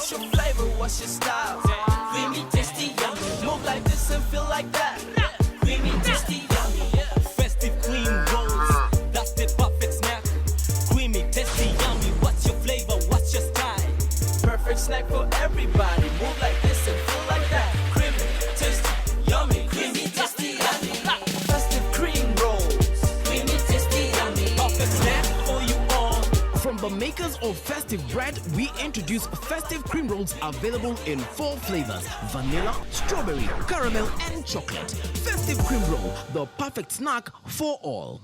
What's your flavor? What's your style? Creamy, tasty, yummy. Move like this and feel like that. Creamy, tasty, yummy. Festive cream rolls. That's the perfect snack. Creamy, tasty, yummy. What's your flavor? What's your style? Perfect snack for everybody. Move like this and feel like that. Creamy, tasty, yummy. Creamy, tasty, yummy. Festive cream rolls. Creamy, tasty, yummy. Perfect snack for you all. From the makers of Festive Bread, we introduce Festive Cream Rolls available in 4 flavors: vanilla, strawberry, caramel, and chocolate. Festive Cream Roll, the perfect snack for all.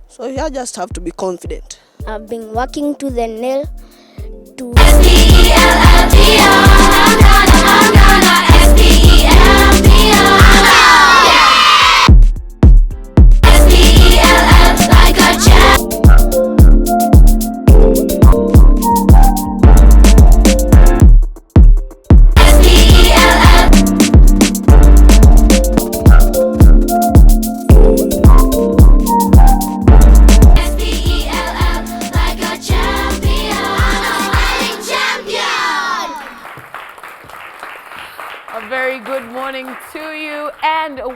So you just have to be confident. I've been working to the nail to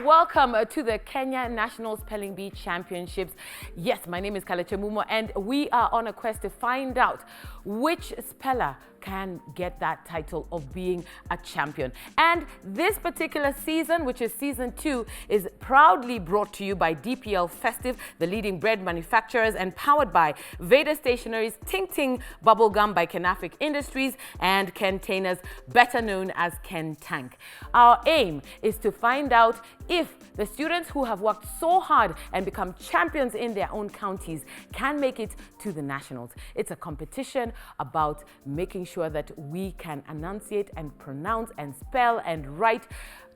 welcome to the Kenya National Spelling Bee Championships. Yes, my name is Kaleche Mumo, and we are on a quest to find out which speller can get that title of being a champion. And this particular season, which is season 2, is proudly brought to you by DPL Festive, the leading bread manufacturers, and powered by Veda Stationery's Ting Ting Bubblegum by Kenafric Industries and Containers, better known as Ken Tank. Our aim is to find out if the students who have worked so hard and become champions in their own counties can make it to the nationals. It's a competition about making sure that we can enunciate and pronounce and spell and write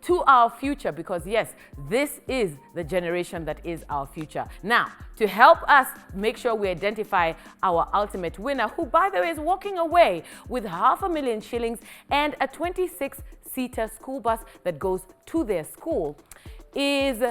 to our future, because yes, this is the generation that is our future. Now, to help us make sure we identify our ultimate winner, who by the way is walking away with 500,000 shillings and a 26-seater school bus that goes to their school, is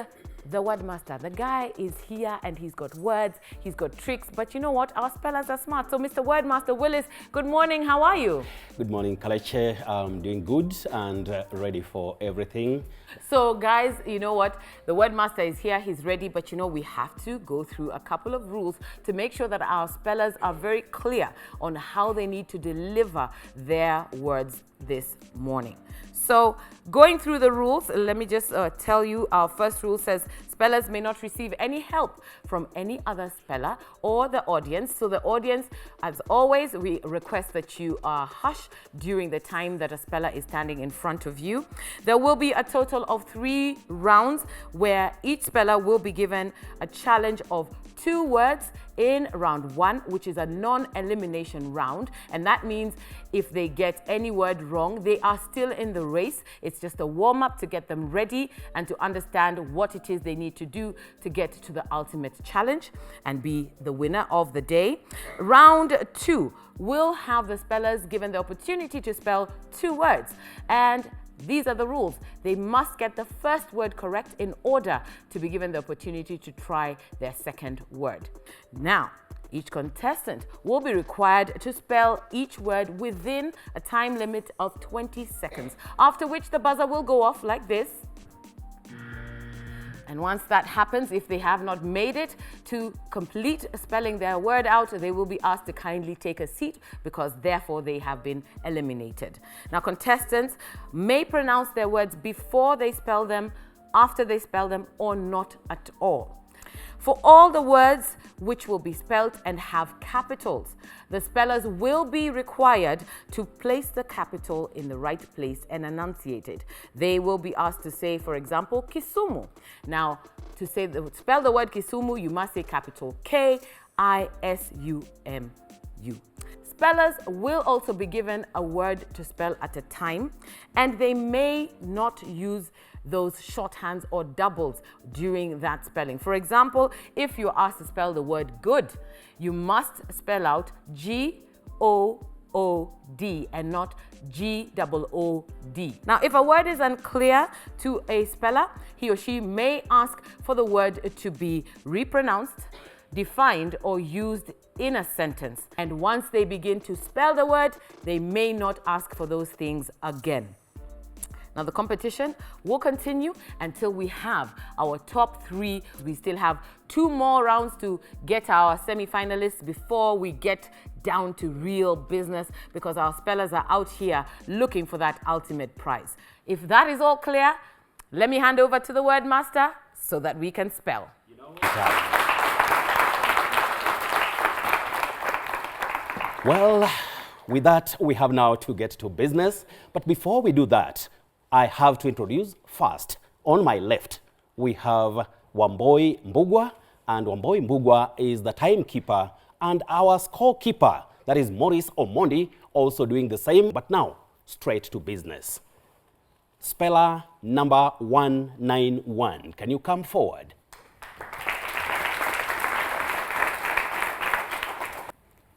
the word master. The guy is here and he's got words, he's got tricks, but you know what? Our spellers are smart. So Mr. Wordmaster Willis, good morning. How are you? Good morning, Kaleche. I'm doing good and ready for everything. So guys, you know what? The Wordmaster is here, he's ready, but you know, we have to go through a couple of rules to make sure that our spellers are very clear on how they need to deliver their words this morning. So going through the rules, let me just tell you, our first rule says spellers may not receive any help from any other speller or the audience. So the audience, as always, we request that you hush during the time that a speller is standing in front of you. There will be a total of 3 rounds where each speller will be given a challenge of 2 words in round 1, which is a non-elimination round. And that means if they get any word wrong, they are still in the race. It's just a warm-up to get them ready and to understand what it is they need to do to get to the ultimate challenge and be the winner of the day. Round 2 will have the spellers given the opportunity to spell 2 words. And these are the rules. They must get the first word correct in order to be given the opportunity to try their second word. Now, each contestant will be required to spell each word within a time limit of 20 seconds, after which the buzzer will go off like this. And once that happens, if they have not made it to complete spelling their word out, they will be asked to kindly take a seat because therefore they have been eliminated. Now, contestants may pronounce their words before they spell them, after they spell them, or not at all. For all the words which will be spelt and have capitals, the spellers will be required to place the capital in the right place and enunciate it. They will be asked to say, for example, Kisumu. Now, to spell the word Kisumu, you must say capital K-I-S-U-M-U. Spellers will also be given a word to spell at a time, and they may not use those shorthands or doubles during that spelling. For example, if you're asked to spell the word good, you must spell out G-O-O-D and not G-O-O-D. Now, if a word is unclear to a speller, he or she may ask for the word to be repronounced, defined, or used in a sentence. And once they begin to spell the word, they may not ask for those things again. Now, the competition will continue until we have our top 3. We still have 2 more rounds to get our semi-finalists before we get down to real business, because our spellers are out here looking for that ultimate prize. If that is all clear, let me hand over to the word master so that we can spell. Well, with that, we have now to get to business. But before we do that, I have to introduce first. On my left, we have Wamboi Mbugwa, and Wamboi Mbugwa is the timekeeper, and our scorekeeper, that is Maurice Omondi, also doing the same. But now, straight to business. Speller number 191. Can you come forward?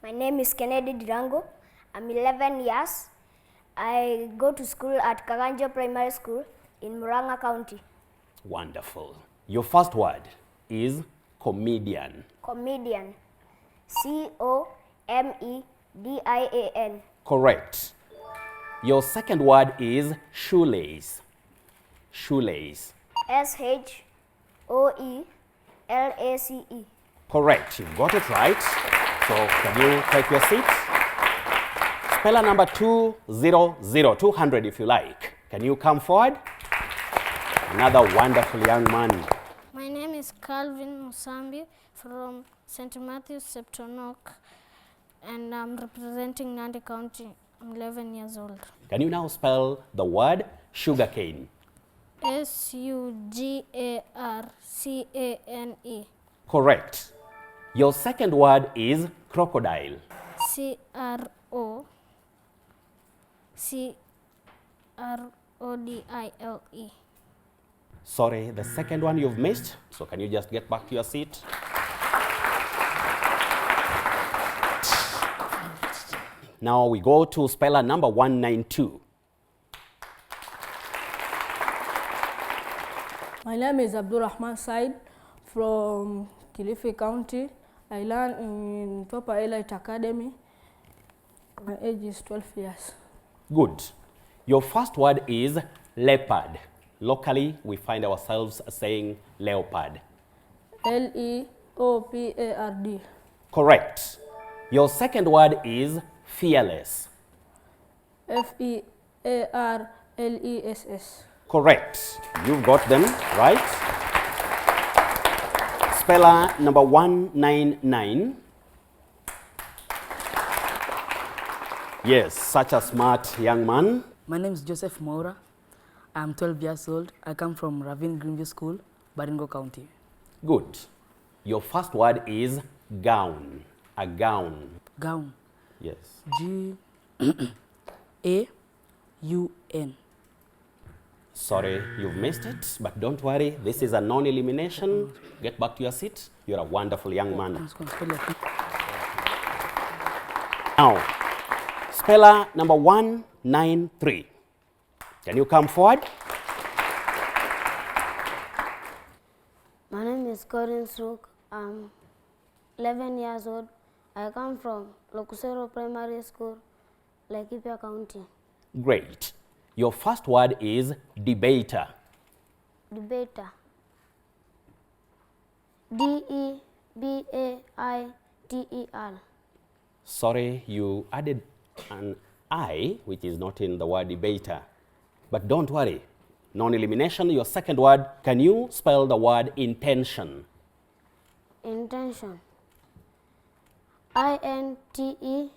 My name is Kennedy Durango. I'm 11 years. I go to school at Kaganjo Primary School in Muranga County. Wonderful. Your first word is comedian. Comedian. C-O-M-E-D-I-A-N. Correct. Your second word is shoelace. Shoelace. S-H-O-E-L-A-C-E. Correct. You got it right. So can you take your seat? Speller number 200 if you like. Can you come forward? Another wonderful young man. My name is Calvin Musambi from St.Mathews, Septonok, and I'm representing Nandi County. I'm 11 years old. Can you now spell the word sugarcane? S-U-G-A-R-C-A-N-E. Correct. Your second word is crocodile. C-R-O-C-R-O-D-I-L-E. Sorry, the second one you've missed. So can you just get back to your seat? Now we go to speller number 192. My name is Abdurrahman Said from Kilifi County. I learn in Mtwapa Elite Academy. My age is 12 years. Good. Your first word is leopard. Locally, we find ourselves saying leopard. L-E-O-P-A-R-D. Correct. Your second word is fearless. F-E-A-R-L-E-S-S. Correct. You've got them right. Speller number 199. Yes, such a smart young man. My name is Joseph Maura. I'm 12 years old. I come from Ravine Greenview School, Baringo County. Good. Your first word is Gown. A gown. Gown. Yes. G-A-U-N. Sorry, you've missed it, but don't worry. This is a non-elimination. Get back to your seat. You're a wonderful young man. Now, speller number 193. Can you come forward? My name is Corin Suk. I'm 11 years old. I come from Lukusero Primary School, Laikipia County. Great. Your first word is debater. Debater. D-E-B-A-I-T-E-R. Sorry, you added an I, which is not in the word debater. But don't worry. Non-elimination, your second word. Can you spell the word intention? Intention. I-N-T-E-N-S-I-O-N.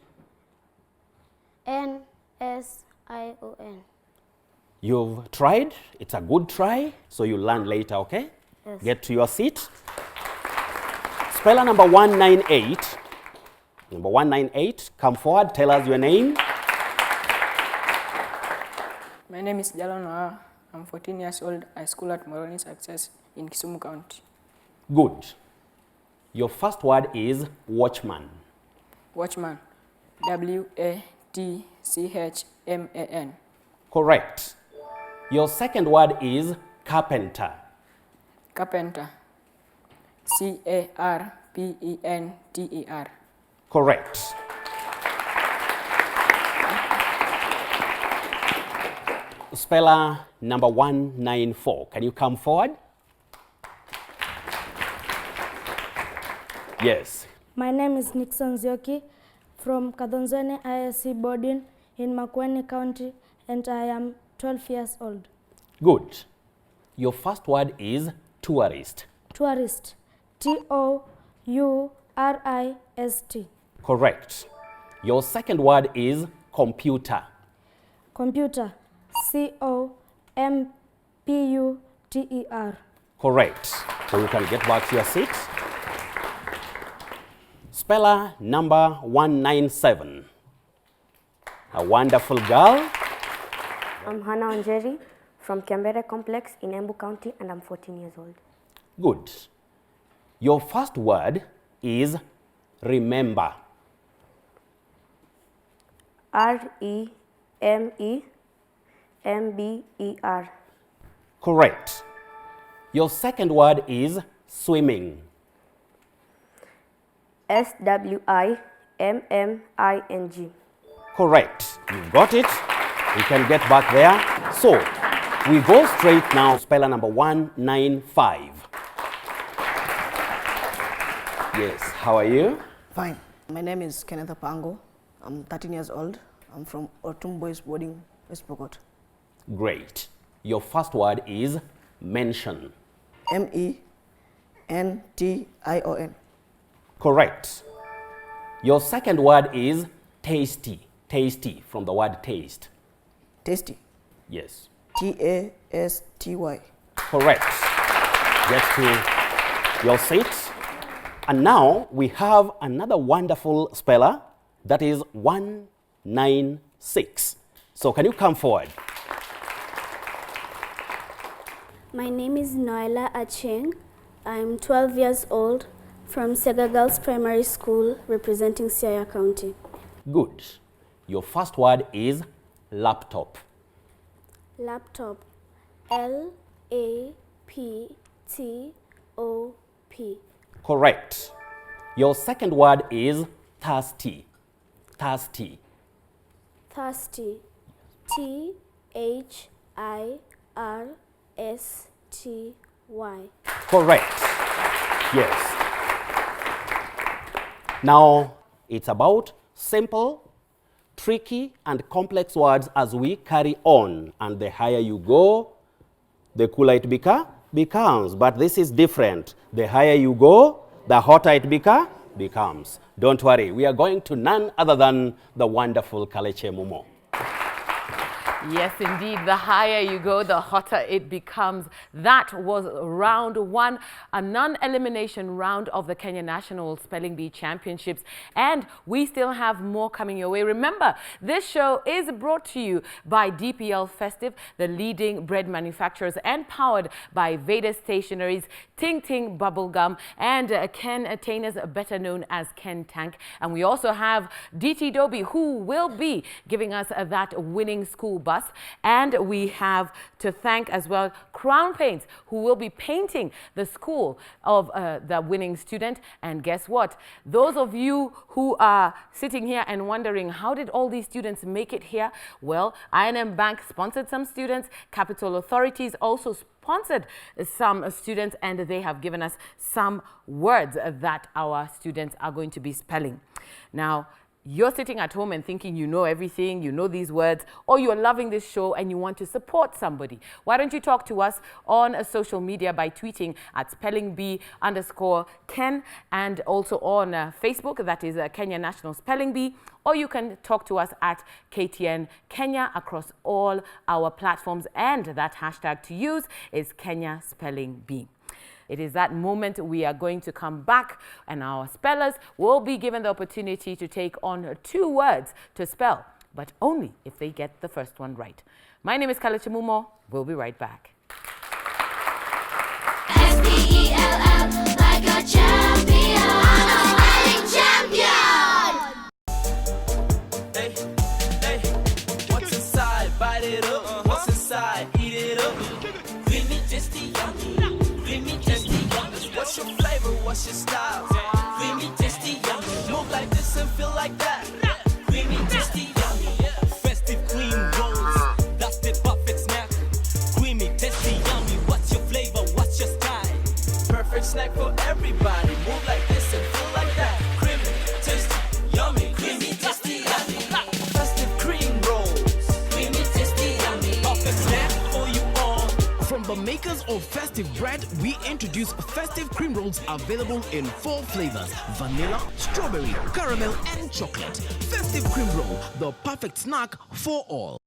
You've tried. It's a good try. So you'll learn later, okay? Yes. Get to your seat. Speller number 198. Number 198, come forward. Tell us your name. My name is Jalon Noah. I'm 14 years old. I school at Muhoroni Success in Kisumu County. Good. Your first word is watchman. Watchman. W-A-T-C-H-M-A-N. Correct. Your second word is carpenter. Carpenter. C-A-R-P-E-N-T-E-R. Correct. Speller number 194. Can you come forward? Yes. My name is Nixon Zioki from Kathonzweni ISC boarding in Makueni County, and I am 12 years old. Good. Your first word is tourist. Tourist. T-O-U-R-I-S-T. Correct. Your second word is computer. Computer. C-O-M-P-U-T-E-R. Correct. So you can get back to your seat. Speller number 197. A wonderful girl. I'm Hannah Onjeri from Kiambere Complex in Embu County, and I'm 14 years old. Good. Your first word is remember. R-E-M-E-M-B-E-R. Correct. Your second word is swimming. S-W-I-M-M-I-N-G. Correct. You got it. You can get back there. So, we go straight now to speller number 195. Yes, how are you? Fine. My name is Kenneth Pango. I'm 13 years old. I'm from Ortum Boys Boarding, West Pokot. Great. Your first word is mention. M-E-N-T-I-O-N. Correct. Your second word is tasty. Tasty, from the word taste. Tasty. Yes. T-A-S-T-Y. Correct. Get to your seat. And now we have another wonderful speller, that is 196. So can you come forward? My name is Noela Acheng. I'm 12 years old from Sega Girls Primary School, representing Siaya County. Good. Your first word is laptop. Laptop. L-A-P-T-O-P. Correct. Your second word is thirsty. Thirsty. Thirsty. T-H-I-R-S-T-Y. Correct. Yes. Now, it's about simple, tricky, and complex words as we carry on. And the higher you go, the cooler it becomes. But this is different. The higher you go, the hotter it becomes. Don't worry, we are going to none other than the wonderful Kaleche Mumo. Yes, indeed. The higher you go, the hotter it becomes. That was round one, a non-elimination round of the Kenya National Spelling Bee Championships. And we still have more coming your way. Remember, this show is brought to you by DPL Festive, the leading bread manufacturers, and powered by Veda Stationeries, Ting Ting Bubblegum, and Ken Tainers, better known as Ken Tank. And we also have DT Dobie, who will be giving us that winning school bus. And we have to thank as well Crown Paints, who will be painting the school of the winning student. And guess what? Those of you who are sitting here and wondering, how did all these students make it here? Well, I&M Bank sponsored some students. Capital Authorities also sponsored some students, and they have given us some words that our students are going to be spelling. Now, you're sitting at home and thinking you know everything, you know these words, or you're loving this show and you want to support somebody. Why don't you talk to us on social media by tweeting at spellingbee_Ken, and also on Facebook, that is Kenya National Spelling Bee, or you can talk to us at KTN Kenya across all our platforms, and that hashtag to use is Kenya Spelling Bee. It is that moment we are going to come back, and our spellers will be given the opportunity to take on 2 words to spell, but only if they get the first one right. My name is Kalachamumo. We'll be right back. S-P-E-L-L, like a champion. I'm a spelling champion. Hey, hey, what's inside? Bite it up. What's inside? Eat it up. Creamy, tasty, yummy. Creamy, tasty, yummy. What's your flavor? What's your style? Creamy, tasty, yummy. Move like this and feel like that. Creamy, tasty, yummy. Festive cream rolls. That's the perfect snack. Creamy, tasty, yummy. What's your flavor? What's your style? Perfect snack for everybody. Move like this and feel like that. Creamy, tasty, yummy. Creamy, tasty, yummy. Festive cream rolls. Creamy, tasty, yummy. Perfect snack for you all. From the makers of Festive Bread, we introduce Festive Cream Rolls available in 4 flavors: vanilla, strawberry, caramel, and chocolate. Festive Cream Roll, the perfect snack for all.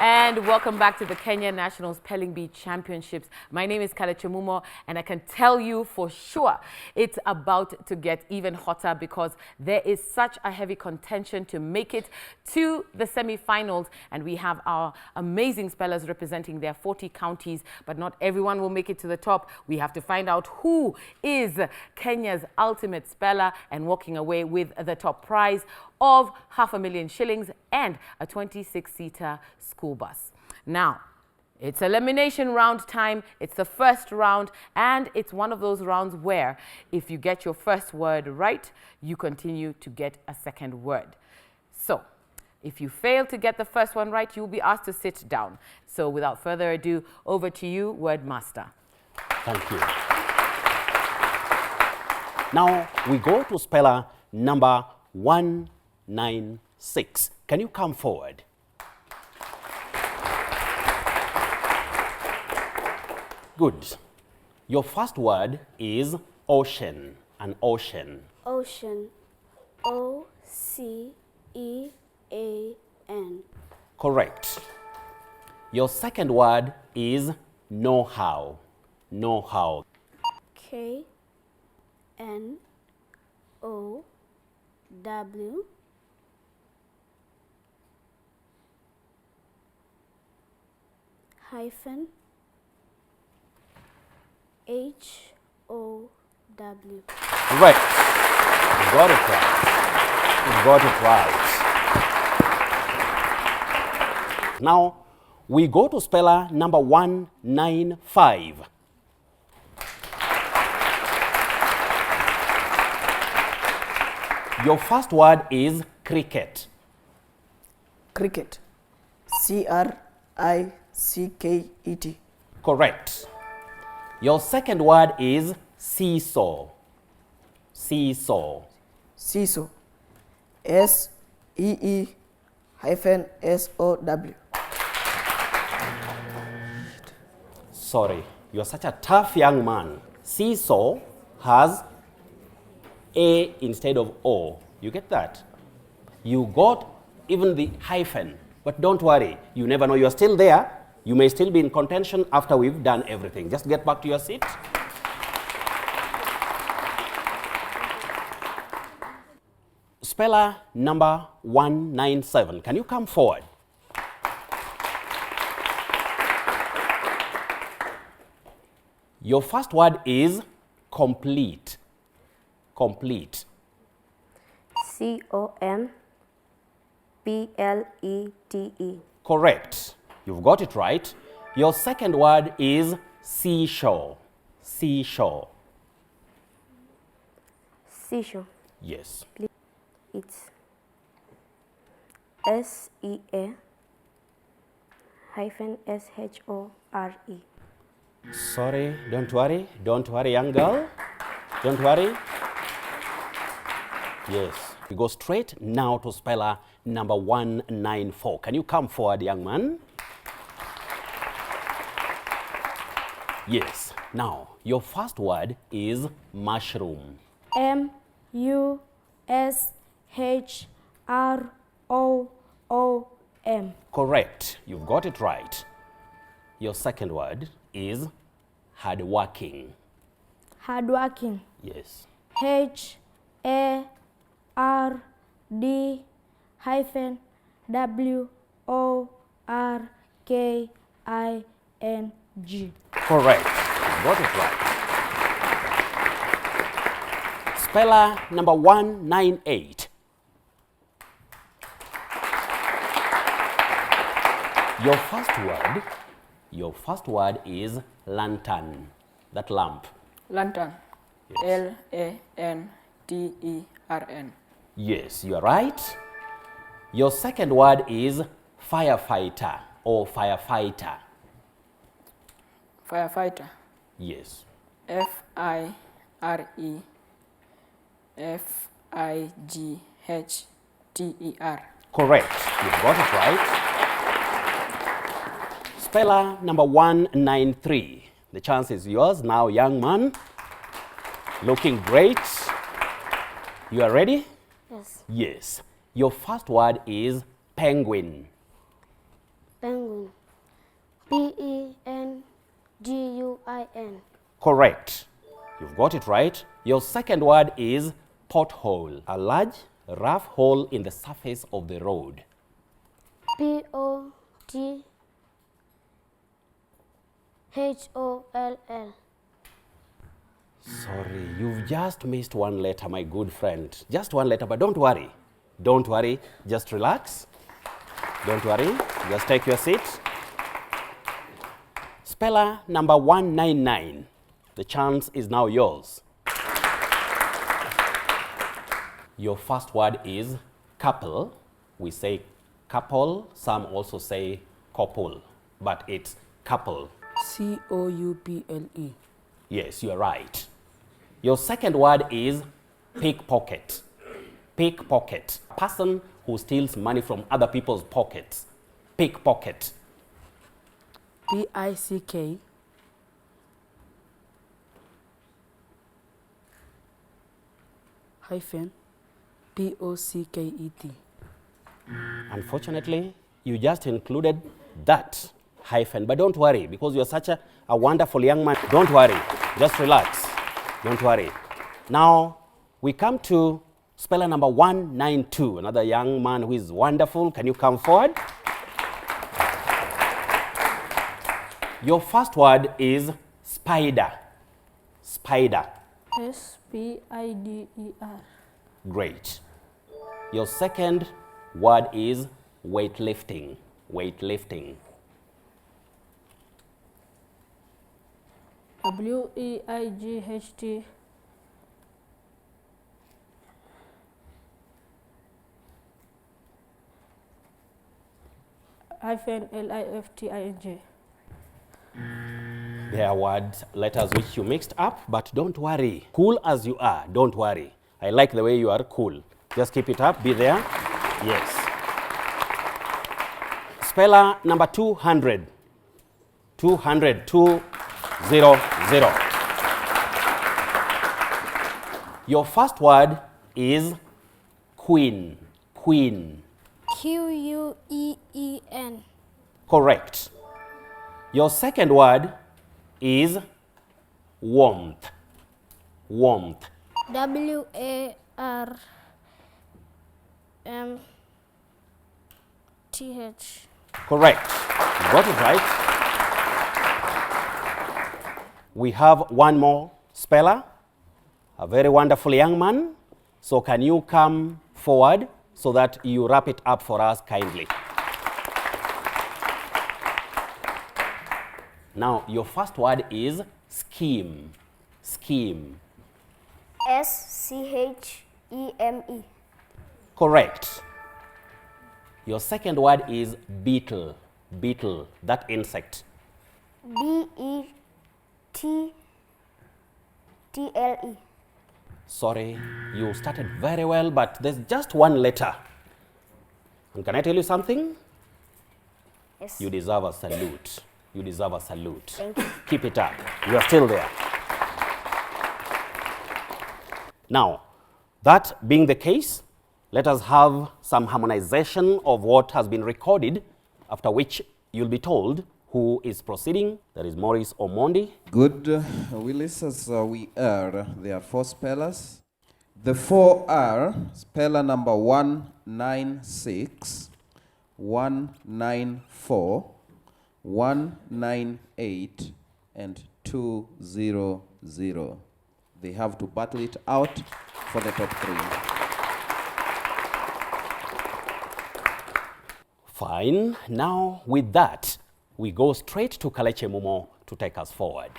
And welcome back to the Kenya National Spelling Bee Championships. My name is Kalachamumo, and I can tell you for sure it's about to get even hotter because there is such a heavy contention to make it to the semi-finals, and we have our amazing spellers representing their 40 counties, but not everyone will make it to the top. We have to find out who is Kenya's ultimate speller and walking away with the top prize of $500,000 shillings and a 26-seater school bus. Now, it's elimination round time. It's the first round, and it's one of those rounds where if you get your first word right, you continue to get a second word. So, if you fail to get the first one right, you'll be asked to sit down. So, without further ado, over to you, Word Master. Thank you. Now we go to speller number 196. Can you come forward? Good. Your first word is ocean, an ocean. Ocean. O-C-E-A-N. Correct. Your second word is know-how, know-how. K-N-O-W hyphen H-O-W. Correct. You got it right. You got it right. Now, we go to speller number 195. Your first word is cricket. Cricket. C-R-I-C-K-E-T. Correct. Your second word is seesaw. Seesaw. Seesaw. S-E-E-S-O-W. Sorry, you're such a tough young man. Seesaw has A instead of O. You get that? You got even the hyphen. But don't worry, you never know. You're still there. You may still be in contention after we've done everything. Just get back to your seat. Speller number 197. Can you come forward? Your first word is complete. Complete. C-O-M-P-L-E-T-E. Correct. You've got it right. Your second word is seashore. Seashore. Seashore. Yes. It's S-E-A hyphen S-H-O-R-E. Sorry, don't worry. Don't worry, young girl. Don't worry. Yes. We go straight now to speller number 194. Can you come forward, young man? Yes. Now, your first word is mushroom. M-U-S-H-R-O-O-M. Correct. You've got it right. Your second word is hardworking. Hardworking. Yes. H-A-R-D hyphen W-O-R-K-I-N-G. Correct. You got it right. Speller number 198. Your first word is lantern. That lamp. Lantern. Yes. L-A-N-T-E-R-N. Yes, you are right. Your second word is firefighter or firefighter. Firefighter. Yes. F-I-R-E-F-I-G-H-T-E-R. Correct. You've got it right. Speller number 193. The chance is yours now, young man. Looking great. You are ready? Yes. Yes. Your first word is penguin. Penguin. P-E-N-G-U-I-N. Correct. You've got it right. Your second word is pothole. A large, rough hole in the surface of the road. P-O-T-H-O-L-L. Sorry, you've just missed one letter, my good friend. Just one letter, but don't worry. Don't worry. Just relax. Don't worry. Just take your seat. Speller number 199. The chance is now yours. Your first word is couple. We say couple. Some also say couple, but it's couple. C-O-U-P-L-E. Yes, you are right. Your second word is pickpocket. Pickpocket. Person who steals money from other people's pockets. Pickpocket. P-I-C-K hyphen P-O-C-K-E-T. Unfortunately, you just included that hyphen, but don't worry, because you're such a wonderful young man. Don't worry, just relax. Don't worry. Now, we come to speller number 192, another young man who is wonderful. Can you come forward? Your first word is spider. Spider. S-P-I-D-E-R. Great. Your second word is weightlifting. Weightlifting. W-E-I-G-H-T hyphen L-I-F-T-I-N-G. There are words, letters which you mixed up, but don't worry. Cool as you are, don't worry. I like the way you are cool. Just keep it up, be there. Yes. Speller number 200. 200, 200. Your first word is queen. Queen. Q-U-E-E-N. Correct. Your second word is warmth. Warmth. W-A-R-M-T-H. Correct. You got it right. We have one more speller, a very wonderful young man. So can you come forward so that you wrap it up for us kindly? Now, your first word is scheme. Scheme. S-C-H-E-M-E. Correct. Your second word is beetle. Beetle, that insect. B-E-T-T-L-E. Sorry, you started very well, but there's just one letter. And can I tell you something? Yes. You deserve a salute. You deserve a salute. Thank you. Keep it up. You are still there. Now, that being the case, let us have some harmonization of what has been recorded, after which you'll be told who is proceeding. That is Maurice Omondi. Good. Willis, as we are, there are 4 spellers. The 4 are speller number 196, 194, 198, and 200. They have to battle it out for the top 3. Fine. Now, with that, we go straight to Kaleche Mumo to take us forward.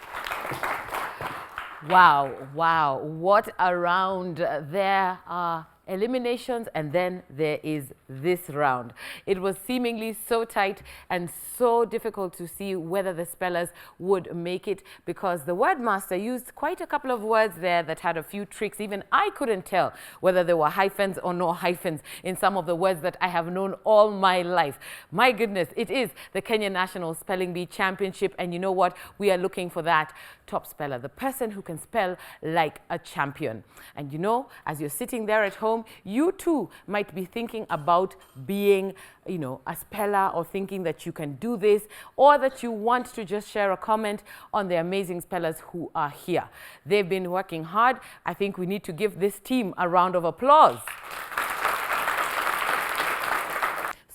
Wow, wow, what a round. There are eliminations and then there is this round. It was seemingly so tight and so difficult to see whether the spellers would make it, because the word master used quite a couple of words there that had a few tricks. Even I couldn't tell whether there were hyphens or no hyphens in some of the words that I have known all my life. My goodness, it is the Kenya National Spelling Bee Championship, and you know what? We are looking for that top speller, the person who can spell like a champion. And you know, as you're sitting there at home, you too might be thinking about being, you know, a speller, or thinking that you can do this, or that you want to just share a comment on the amazing spellers who are here. They've been working hard. I think we need to give this team a round of applause.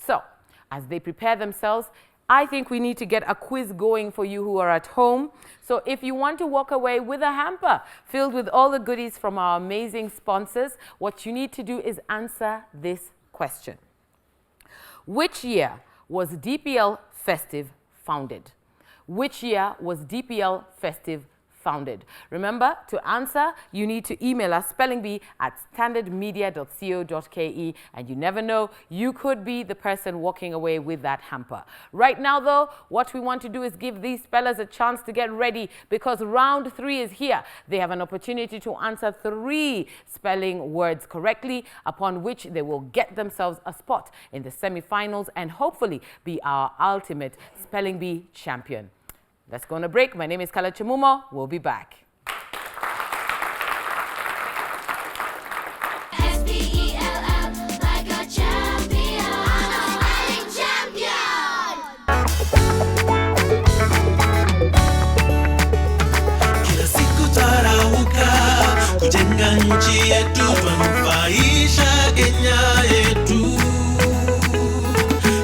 So, as they prepare themselves, I think we need to get a quiz going for you who are at home. So if you want to walk away with a hamper filled with all the goodies from our amazing sponsors, what you need to do is answer this question. Which year was DPL Festive founded? Which year was DPL Festive founded. Remember, to answer, you need to email us spellingBee@standardmedia.co.ke, and you never know, you could be the person walking away with that hamper. Right now, though, what we want to do is give these spellers a chance to get ready, because round 3 is here. They have an opportunity to answer 3 spelling words correctly, upon which they will get themselves a spot in the semi-finals and hopefully be our ultimate Spelling Bee champion. Let's go on a break. My name is Kala Chimumo. We'll be back. Kujenga nchi yetu, twanufaisha Kenya yetu.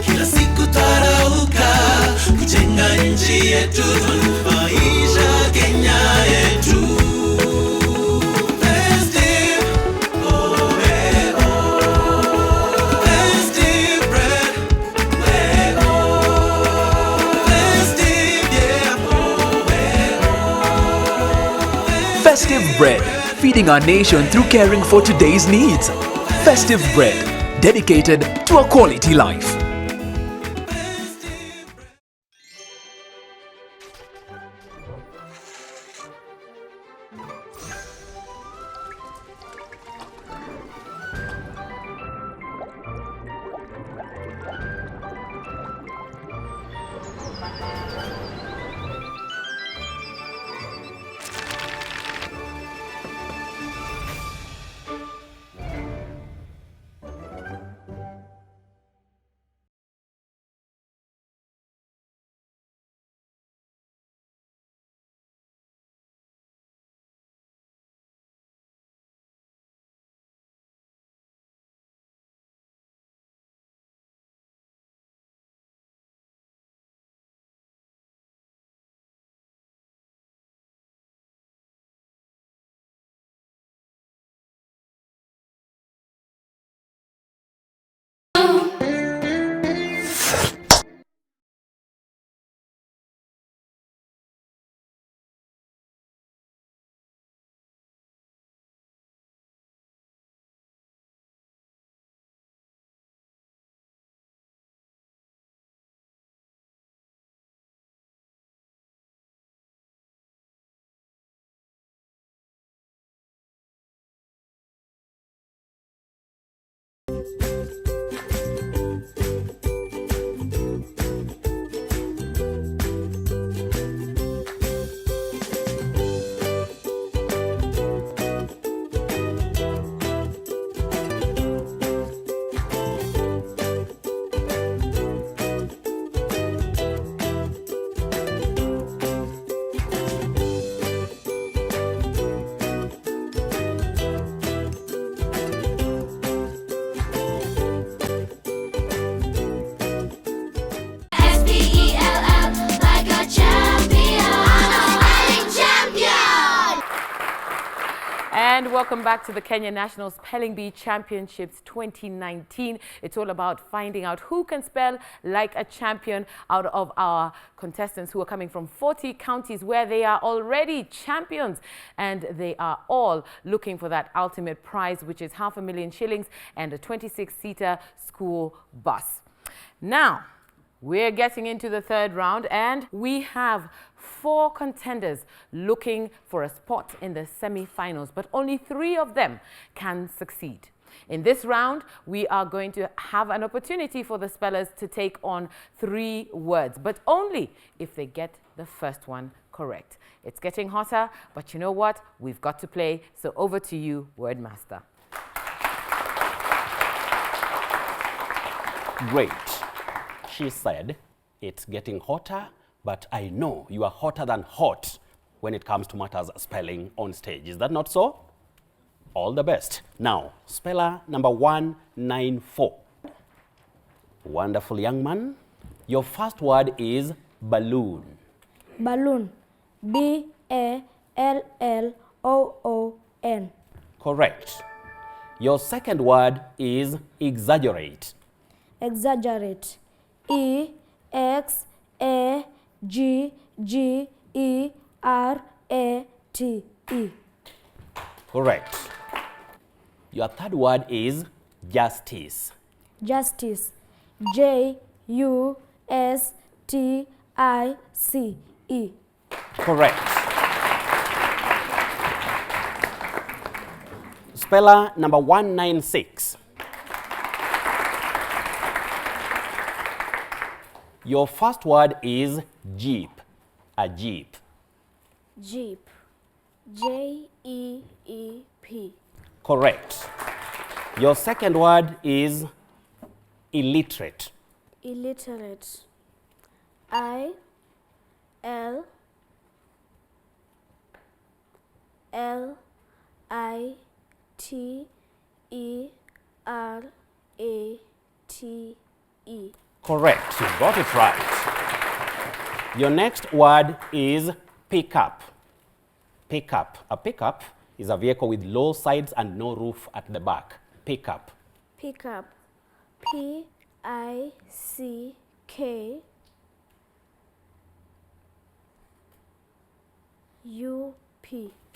Kila siku tarauka, kujenga nchi yetu, twanufaisha Kenya yetu. Festive, oh hey oh. Festive bread, hey oh. Festive, yeah, oh hey oh. Festive bread, feeding our nation through caring for today's needs. Festive bread, dedicated to a quality life. And welcome back to the Kenya National Spelling Bee Championships 2019. It's all about finding out who can spell like a champion out of our contestants who are coming from 40 counties where they are already champions. And they are all looking for that ultimate prize, which is $500,000 shillings and a 26-seater school bus. Now, we're getting into the third round, and we have 4 contenders looking for a spot in the semi-finals, but only 3 of them can succeed. In this round, we are going to have an opportunity for the spellers to take on 3 words, but only if they get the first one correct. It's getting hotter, but you know what? We've got to play, so over to you, Word Master. Great. She said, it's getting hotter, but I know you are hotter than hot when it comes to matters spelling on stage. Is that not so? All the best. Now, speller number 194. Wonderful young man. Your first word is balloon. Balloon. B-A-L-L-O-O-N. Correct. Your second word is exaggerate. Exaggerate. E-X-A-G-G-E-R-A-T-E. Correct. Your third word is justice. Justice. Justice. Correct. Speller number 196. Your first word is jeep. A jeep. Jeep. Jeep. Correct. Your second word is illiterate. Illiterate. ILLITERATE. Correct. You got it right. Your next word is pickup. Pickup. A pickup is a vehicle with low sides and no roof at the back. Pickup. Pickup. PICKUP.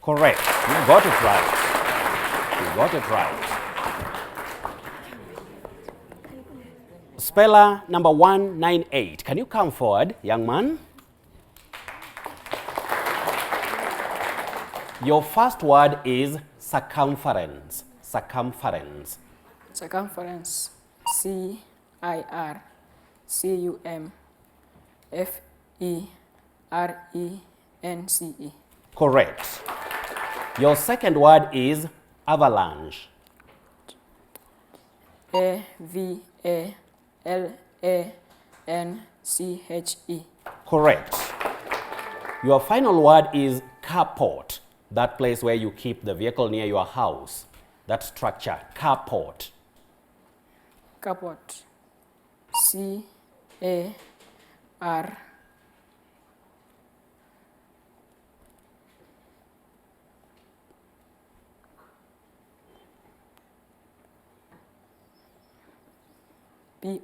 Correct. You got it right. You got it right. Speller number 198. Can you come forward, young man? Your first word is circumference. Circumference. Circumference. CIRCUMFERENCE. Correct. Your second word is avalanche. AVALANCHE. Correct. Your final word is carport. That place where you keep the vehicle near your house. That structure, carport. Carport. CAR.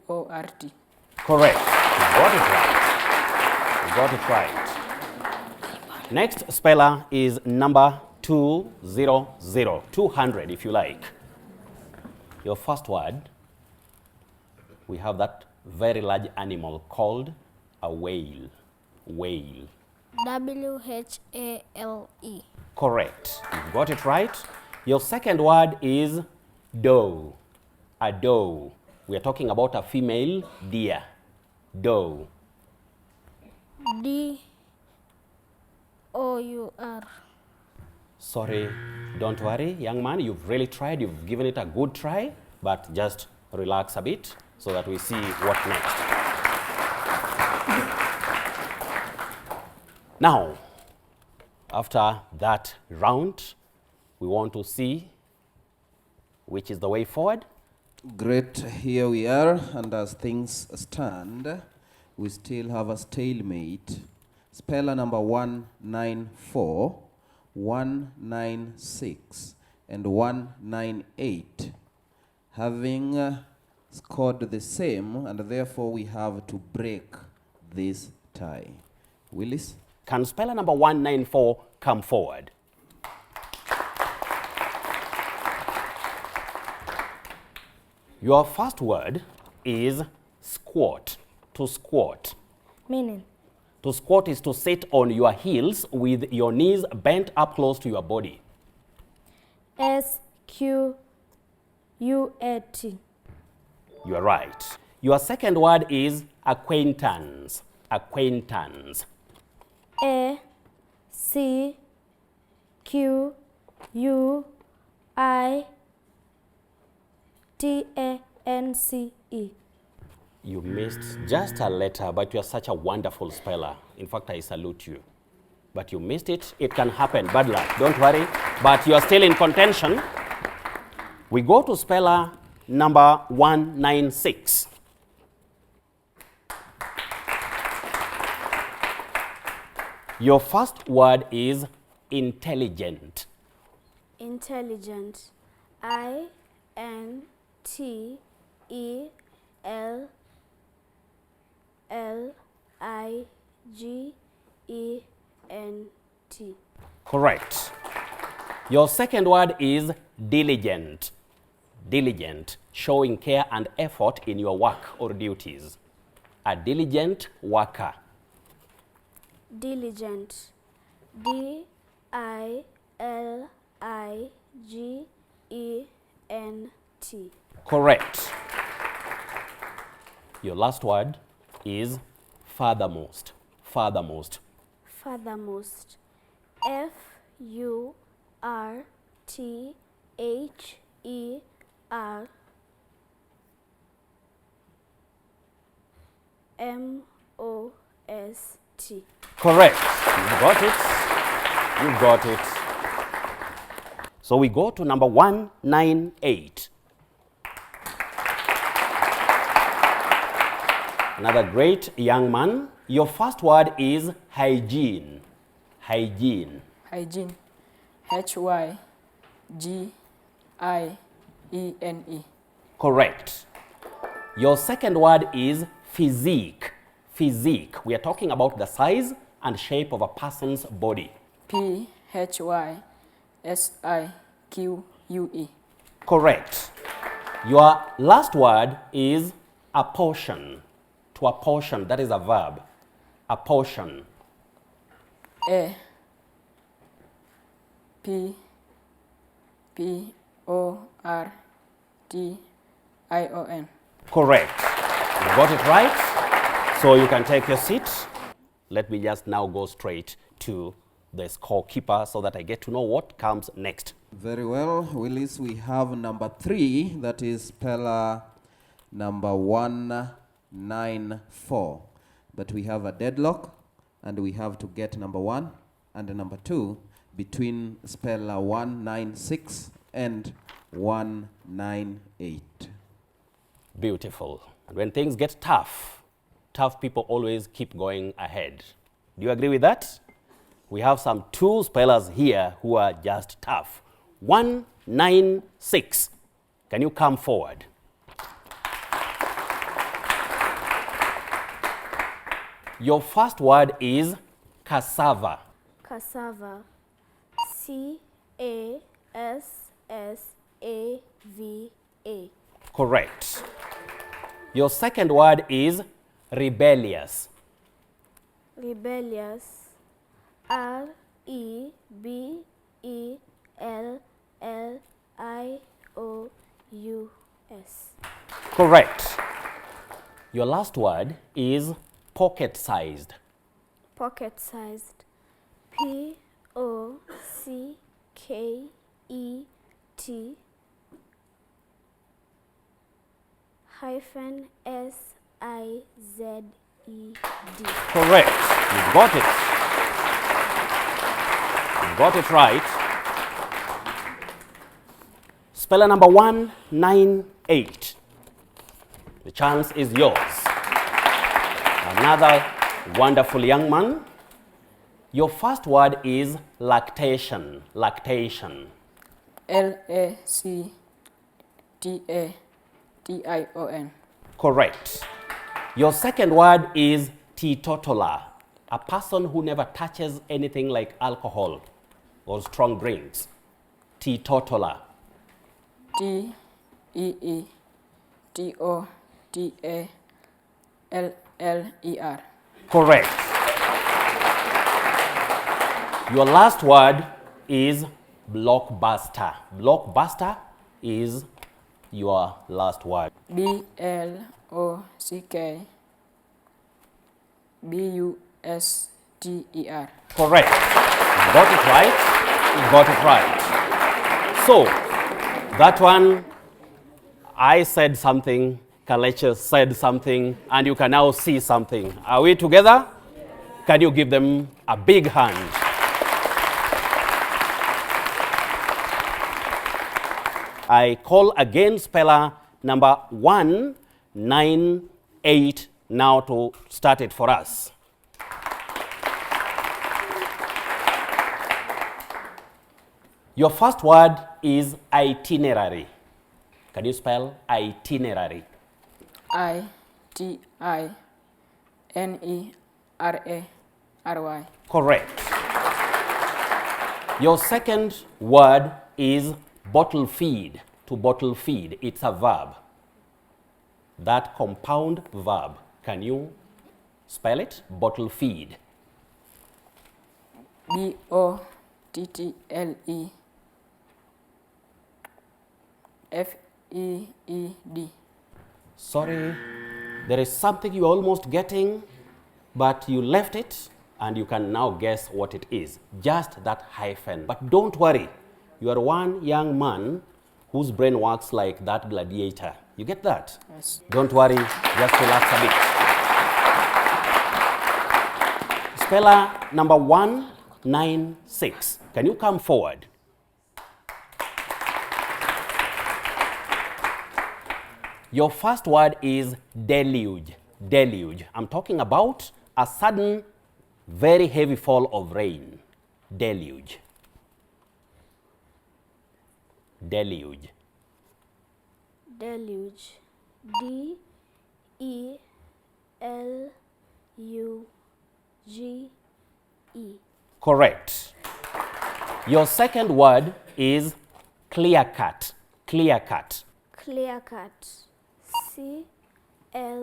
PORT. Correct. You got it right. You got it right. Next speller is number 200. 200 if you like. Your first word, we have that very large animal called a whale. Whale. WHALE. Correct. You got it right. Your second word is doe. A doe. We are talking about a female deer. Doe. DOUR. Sorry, don't worry, young man. You've really tried. You've given it a good try, but just relax a bit so that we see what next. Now, after that round, we want to see which is the way forward. Great, here we are, and as things stand, we still have a stalemate. Speller number 194, 196, and 198, having scored the same, and therefore we have to break this tie. Willis? Can speller number 194 come forward? Your first word is squat. To squat. Meaning? To squat is to sit on your heels with your knees bent up close to your body. SQUAT. You are right. Your second word is acquaintance. Acquaintance. ACQUITANCE. You missed just a letter, but you are such a wonderful speller. In fact, I salute you. But you missed it. It can happen. Bad luck. Don't worry. But you are still in contention. We go to speller number 196. Your first word is intelligent. Intelligent. INTELLIGENT. Correct. Your second word is diligent. Diligent, showing care and effort in your work or duties. A diligent worker. Diligent. D-I-L-I-G-E-N-T. Correct. Your last word is furthermost. Furthermost. Furthermost. F-U-R-T-H-E-R-M-O-S-T. Correct. You got it. You got it. So we go to number 198. Another great young man. Your first word is hygiene. Hygiene. Hygiene. H-Y-G-I-E-N-E. Correct. Your second word is physique. Physique. We are talking about the size and shape of a person's body. P-H-Y-S-I-Q-U-E. Correct. Your last word is apportion. To apportion, that is a verb. Apportion. A-P-P-O-R-T-I-O-N. Correct. You got it right. So you can take your seat. Let me just now go straight to the scorekeeper so that I get to know what comes next. Very well, Willis, we have number 3, that is speller number 194. But we have a deadlock, and we have to get number 1 and number 2 between speller 196 and 198. Beautiful. And when things get tough, tough people always keep going ahead. Do you agree with that? We have some 2 spellers here who are just tough. 196. Can you come forward? Your first word is cassava. Cassava. C-A-S-S-A-V-A. Correct. Your second word is rebellious. Rebellious. R-E-B-E-L-L-I-O-U-S. Correct. Your last word is pocket-sized. Pocket-sized. P-O-C-K-E-T hyphen S-I-Z-E-D. Correct. You got it. You got it right. Speller number 198. The chance is yours. Another wonderful young man. Your first word is lactation. Lactation. L-A-C-T-A-T-I-O-N. Correct. Your second word is teetotaler. A person who never touches anything like alcohol or strong drinks. Teetotaler. T-E-E-T-O-T-A-L-L-E-R. Correct. Your last word is blockbuster. Blockbuster is your last word. B-L-O-C-K-B-U-S-T-E-R. Correct. You got it right. You got it right. So, that one, I said something, Kalecha said something, and you can now see something. Are we together? Can you give them a big hand? I call again speller number 198 now to start it for us. Your first word is itinerary. Can you spell itinerary? I-T-I-N-E-R-A-R-Y. Correct. Your second word is bottle feed. To bottle feed, it's a verb. That compound verb. Can you spell it? Bottle feed. B-O-T-T-L-E-F-E-E-D. Sorry, there is something you're almost getting, but you left it, and you can now guess what it is. Just that hyphen. But don't worry, you are one young man whose brain works like that gladiator. You get that? Yes. Don't worry, just relax a bit. Speller number 196. Can you come forward? Your first word is deluge. Deluge. I'm talking about a sudden, very heavy fall of rain. Deluge. Deluge. Deluge. D-E-L-U-G-E. Correct. Your second word is clear cut. Clear cut. Clear cut. C-L-E-A-R.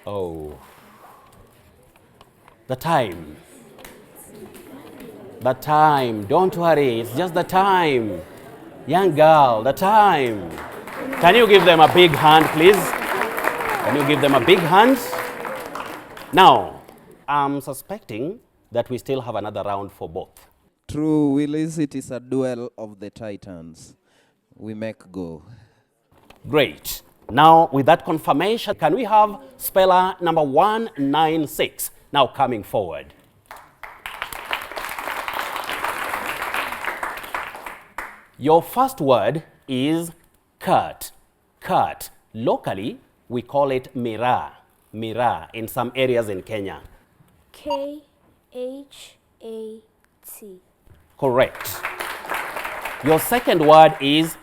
Oh. The time. The time. Don't worry, it's just the time. Young girl, the time. Can you give them a big hand, please? Can you give them a big hand? Now, I'm suspecting that we still have another round for both. True, Willis, it is a duel of the titans. We make go. Great. Now, with that confirmation, can we have speller number 196 now coming forward? Your first word is cut. Cut. Locally, we call it miraa. Miraa in some areas in Kenya. K-H-A-T. Correct. Your second word is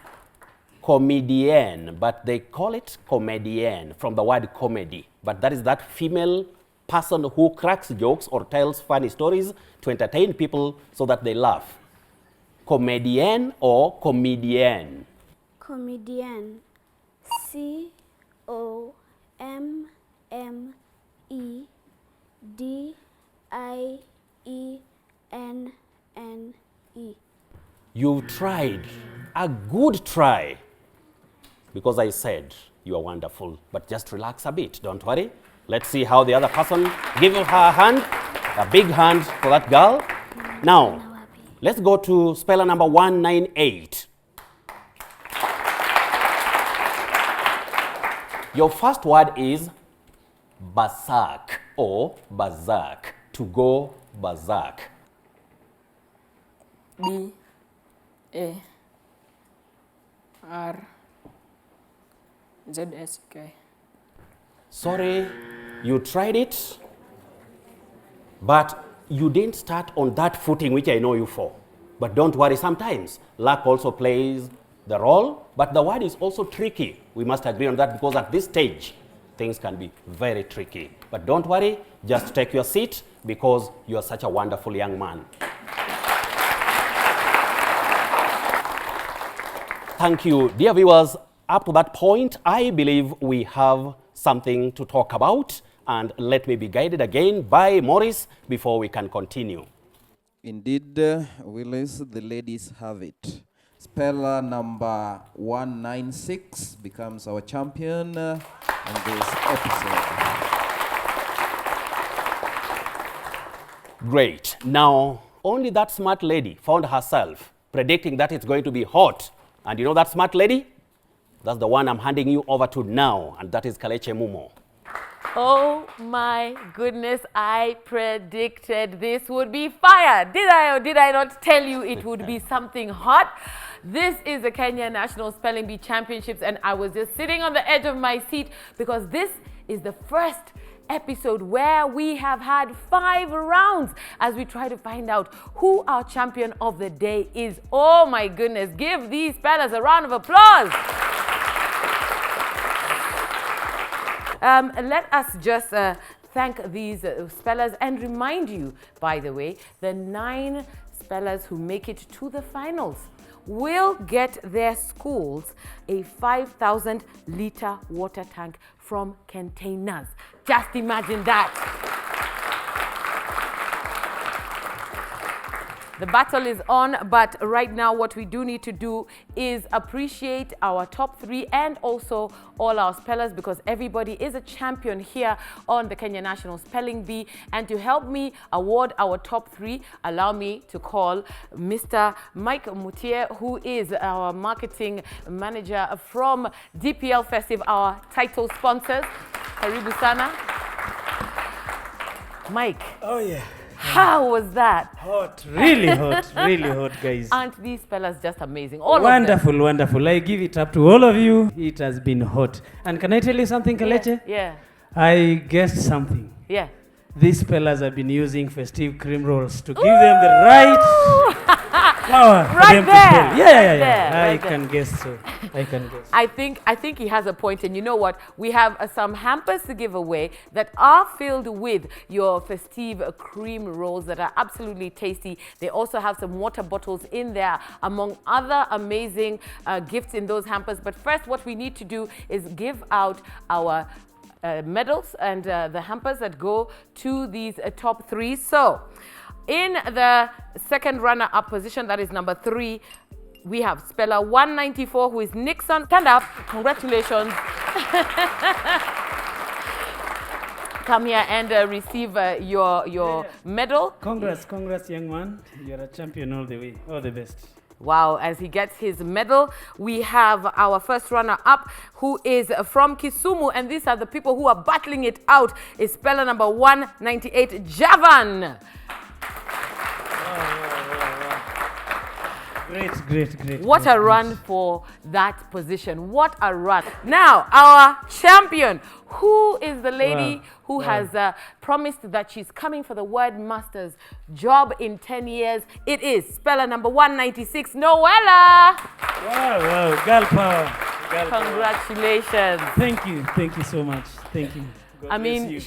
comedienne, but they call it comedienne from the word comedy. But that is that female person who cracks jokes or tells funny stories to entertain people so that they laugh. Comedienne or comedienne? Comedienne. C-O-M-M-E-D-I-E-N-N-E. You've tried. A good try. Because I said you are wonderful. But just relax a bit. Don't worry. Let's see how the other person. Give her a hand. A big hand for that girl. Now, let's go to speller number 198. Your first word is berserk or berserk. To go berserk. B-A-R-Z-S-K. Sorry, you tried it, but you didn't start on that footing which I know you for. But don't worry, sometimes luck also plays the role, but the word is also tricky. We must agree on that because at this stage, things can be very tricky. But don't worry, just take your seat because you are such a wonderful young man. Thank you. Dear viewers, up to that point, I believe we have something to talk about. And let me be guided again by Morris before we can continue. Indeed, Willis, the ladies have it. Speller number 196 becomes our champion in this episode. Great. Now, only that smart lady found herself predicting that it's going to be hot. And you know that smart lady? That's the one I'm handing you over to now, and that is Kaleche Mumo. Oh my goodness, I predicted this would be fire. Did I or did I not tell you it would be something hot? This is the Kenya National Spelling Bee Championships, and I was just sitting on the edge of my seat because this is the first episode where we have had 5 rounds as we try to find out who our champion of the day is. Oh my goodness, give these spellers a round of applause. Let us just thank these spellers and remind you, by the way, the 9 spellers who make it to the finals will get their schools a 5,000 litre water tank from Containers. Just imagine that. The battle is on, but right now what we do need to do is appreciate our top 3 and also all our spellers, because everybody is a champion here on the Kenya National Spelling Bee. And to help me award our top 3, allow me to call Mr. Mike Mutie, who is our marketing manager from DPL Festive, our title sponsors. Karibu sana. Mike. Oh yeah. How was that? Hot, really hot, guys. Aren't these spellers just amazing? All wonderful, of them. wonderful. I give it up to all of you. It has been hot. And can I tell you something, Kaleche? Yeah. I guessed something. Yeah. These spellers have been using festive cream rolls to give them the right power for Right them there. to spell. Yeah. There, I can guess so. I can guess. I think he has a point, and you know what? We have some hampers to give away that are filled with your festive cream rolls that are absolutely tasty. They also have some water bottles in there, among other amazing gifts in those hampers. But first, what we need to do is give out our medals and the hampers that go to these top 3. So, in the second runner-up position, that is number 3, we have speller 194, who is Nixon. Stand up. Congratulations. Come here and receive your medal. Congrats, young man. You're a champion all the way. All the best. Wow, as he gets his medal, we have our first runner-up, who is from Kisumu, and these are the people who are battling it out. Is speller number 198, Javan. Great. What a run for that position. What a run. Now, our champion. Who is the lady who has promised that she's coming for the Word Masters job in 10 years? It is speller number 196, Noella. Wow, girl power. Congratulations. Thank you so much. Thank you. I mean,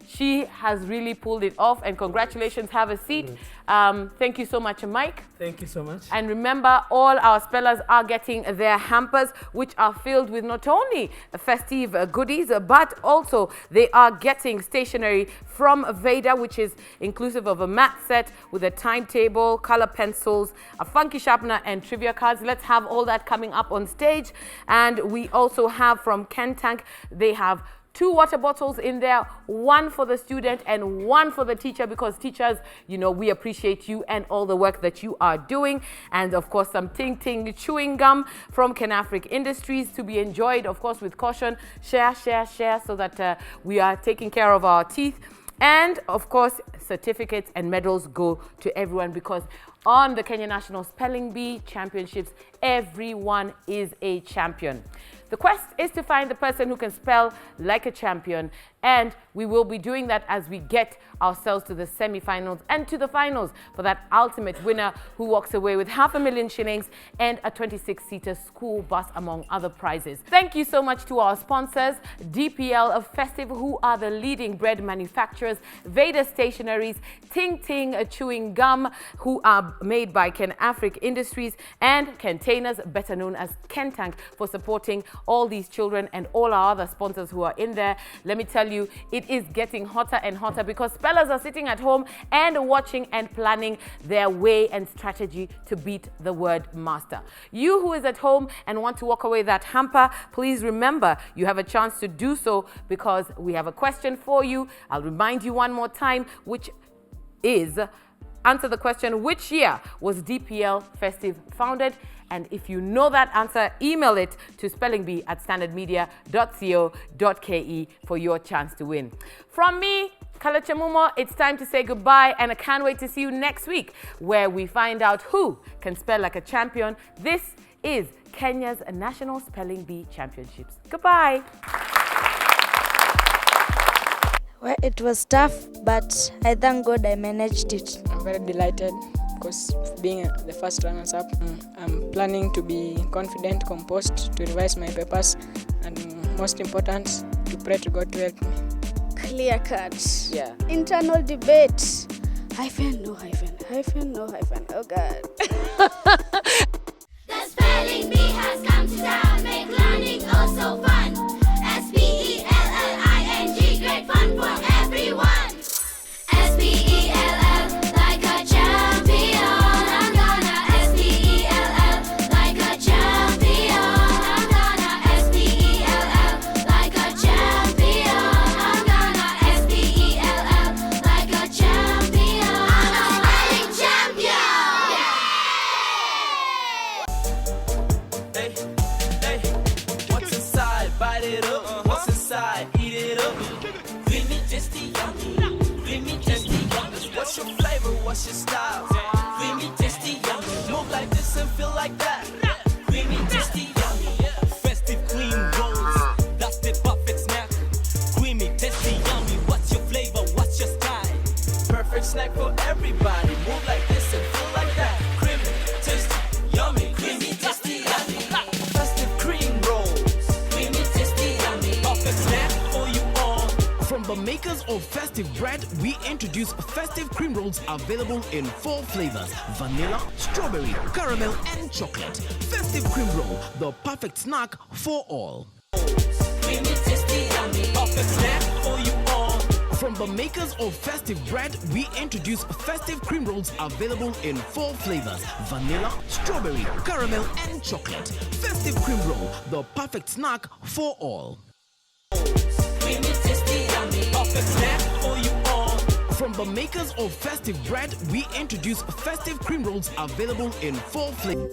she has really pulled it off, and congratulations. Have a seat. Thank you so much, Mike. Thank you so much. And remember, all our spellers are getting their hampers, which are filled with not only festive goodies, but also they are getting stationery from Veda, which is inclusive of a mat set with a timetable, color pencils, a funky sharpener, and trivia cards. Let's have all that coming up on stage. And we also have from Ken Tank, they have 2 water bottles in there, 1 for the student and 1 for the teacher, because teachers, you know, we appreciate you and all the work that you are doing. And of course, some Ting Ting chewing gum from Canafric Industries to be enjoyed, of course, with caution. Share, so that we are taking care of our teeth. And of course, certificates and medals go to everyone, because on the Kenya National Spelling Bee Championships, everyone is a champion. The quest is to find the person who can spell like a champion, and we will be doing that as we get ourselves to the semi-finals and to the finals for that ultimate winner who walks away with 500,000 shillings and a 26-seater school bus, among other prizes. Thank you so much to our sponsors, DPL of Festive, who are the leading bread manufacturers, Veda Stationaries, Ting Ting Chewing Gum, who are made by Canafric Industries, and Containers, better known as Kentank, for supporting all these children, and all our other sponsors who are in there. Let me tell you, it is getting hotter and hotter, because spellers are sitting at home and watching and planning their way and strategy to beat the Word Master. You who is at home and want to walk away that hamper, please remember you have a chance to do so, because we have a question for you. I'll remind you one more time, which is, answer the question, which year was DPL Festive founded? And if you know that answer, email it to spellingbee@standardmedia.co.ke for your chance to win. From me, Kaleche Mumo, it's time to say goodbye, and I can't wait to see you next week, where we find out who can spell like a champion. This is Kenya's National Spelling Bee Championships. Goodbye. Well, it was tough, but I thank God I managed it. I'm very delighted because being the first runners-up, I'm planning to be confident, composed, to revise my papers, and most important, to pray to God to help me. Clear cut. Yeah. Internal debate. Hyphen, no hyphen. Hyphen, no hyphen. Oh God. The spelling bee has come to town, make learning oh so fun. S-P-E-L-L-I-N-G, great fun for everyone. S-P-E-L-L, like a champion. I'm gonna S-P-E-L-L, like a champion. I'm gonna S-P-E-L-L, like a champion. I'm gonna S-P-E-L-L, like a champion. I'm a spelling champion. Hey, hey, what's inside? Bite it up. What's inside? Eat it up. Creamy, tasty, yummy. Creamy, tasty, yummy. What's your flavor? What's your style? Creamy, tasty, yummy. Move like this and feel like that. Creamy, tasty, yummy. Festive cream rolls. That's the perfect snack. Creamy, tasty, yummy. What's your flavor? What's your style? Perfect snack for everybody. Move like this and feel like that. Creamy, tasty, yummy. Creamy, tasty, yummy. Festive cream rolls. Creamy, tasty, yummy. Perfect snack for you all. From the makers of festive bread, we introduce festive cream rolls available in 4 flavors: vanilla, strawberry, caramel, and chocolate. Festive cream roll, the perfect snack for all. Creamy, tasty, yummy. Perfect snack for you all. From the makers of festive bread, we introduce festive cream rolls available in 4 flavors: vanilla, strawberry, caramel, and chocolate. Festive cream roll, the perfect snack for all. Creamy, tasty, yummy. Perfect snack for you all. From the makers of festive bread, we introduce festive cream rolls available in 4 flavors.